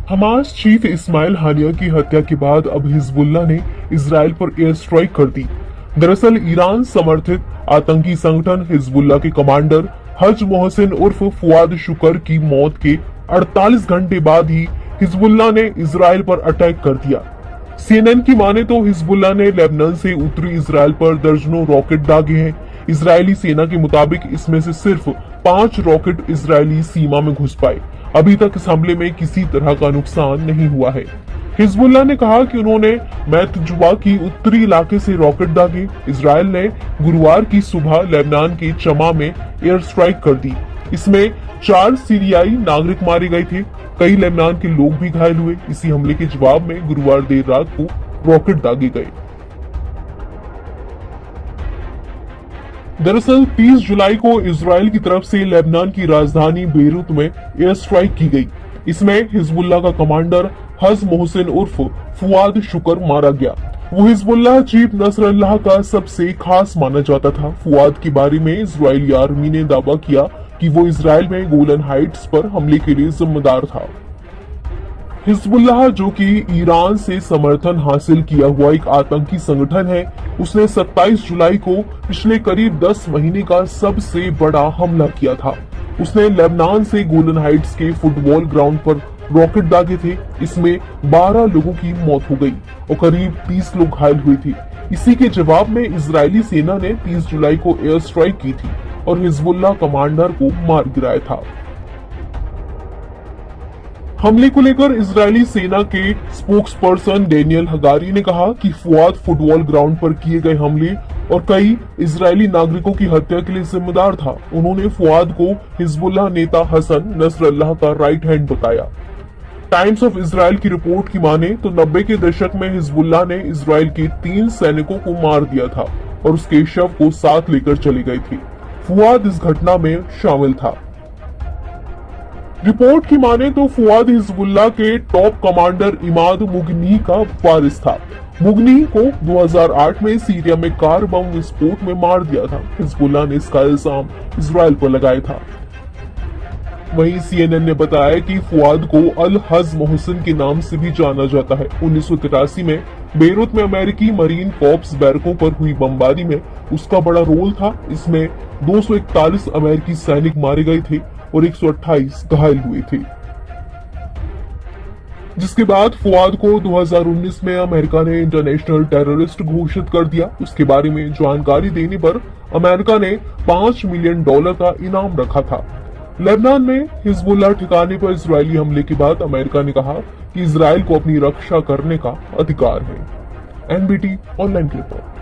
Hamas chief Ismail हानिया की हत्या के बाद अब हिजबुल्लाह ने इसराइल पर एयर स्ट्राइक कर दी। दरअसल ईरान समर्थित आतंकी संगठन हिजबुल्लाह के कमांडर हज मोहसिन उर्फ फुआद शुकर की मौत के 48 घंटे बाद ही हिजबुल्लाह ने इसराइल पर अटैक कर दिया। सीएनएन की माने तो हिजबुल्लाह ने लेबनान से उत्तरी इसराइल पर दर्जनों रॉकेट दागे हैं। इजरायली सेना के मुताबिक इसमें से सिर्फ 5 रॉकेट इजरायली सीमा में घुस पाए। अभी तक इस हमले में किसी तरह का नुकसान नहीं हुआ है। हिजबुल्लाह ने कहा कि उन्होंने मैतजुबा की उत्तरी इलाके से रॉकेट दागे। इजरायल ने गुरुवार की सुबह लेबनान के चमा में एयर स्ट्राइक कर दी। इसमें 4 सीरियाई नागरिक मारे गए थे। कई लेबनान के लोग भी घायल हुए। इसी हमले के जवाब में गुरुवार देर रात को रॉकेट दागे गए। दरअसल 30 जुलाई को इजराइल की तरफ से लेबनान की राजधानी बेरूत में एयर स्ट्राइक की गई। इसमें हिजबुल्लाह का कमांडर हज मोहसिन उर्फ फुआद शुकर मारा गया। वो हिजबुल्लाह चीफ नसरल्लाह का सबसे खास माना जाता था। फुआद के बारे में इजरायली आर्मी ने दावा किया कि वो इसराइल में गोलन हाइट्स पर हमले के लिए जिम्मेदार था। हिजबुल्लाह, जो कि ईरान से समर्थन हासिल किया हुआ एक आतंकी संगठन है, उसने 27 जुलाई को पिछले करीब 10 महीने का सबसे बड़ा हमला किया था। उसने लेबनान से गोलन हाइट्स के फुटबॉल ग्राउंड पर रॉकेट दागे थे। इसमें 12 लोगों की मौत हो गई और करीब 30 लोग घायल हुए थे। इसी के जवाब में इजरायली सेना ने 30 जुलाई को एयर स्ट्राइक की थी और हिजबुल्लाह कमांडर को मार गिराया था। हमले को लेकर इजरायली सेना के स्पोक्सपर्सन डेनियल हगारी ने कहा कि फुआद फुटबॉल ग्राउंड पर किए गए हमले और कई इजरायली नागरिकों की हत्या के लिए जिम्मेदार था। उन्होंने फुआद को हिजबुल्लाह नेता हसन नसरल्लाह का राइट हैंड बताया। टाइम्स ऑफ इजराइल की रिपोर्ट की माने तो 90 के दशक में हिजबुल्लाह ने इजराइल के 3 सैनिकों को मार दिया था और उसके शव को साथ लेकर चले गए थे। फुआद इस घटना में शामिल था। रिपोर्ट की माने तो फुआद हिजबुल्लाह के टॉप कमांडर इमाद मुगनी का वारिस था। मुगनी को 2008 में सीरिया में कार बम विस्फोट में मार दिया था। हिजबुल्लाह ने इसका इल्जाम इजराइल पर लगाया था। वहीं सीएनएन ने बताया कि फुआद को अल हज मोहसिन के नाम से भी जाना जाता है। 1983 में बेरूत में अमेरिकी मरीन कॉर्प्स बैरकों पर हुई बमबारी में उसका बड़ा रोल था। इसमें 241 अमेरिकी सैनिक मारे गए थे और 128 घायल हुए थे। जिसके बाद फुआद को 2019 में अमेरिका ने इंटरनेशनल टेररिस्ट घोषित कर दिया। उसके बारे में जानकारी देने पर अमेरिका ने $5 मिलियन का इनाम रखा था। लेबनान में हिजबुल्लाह ठिकाने पर इजरायली हमले के बाद अमेरिका ने कहा कि इजराइल को अपनी रक्षा करने का अधिकार है। एनबीटी ऑनलाइन की रिपोर्ट।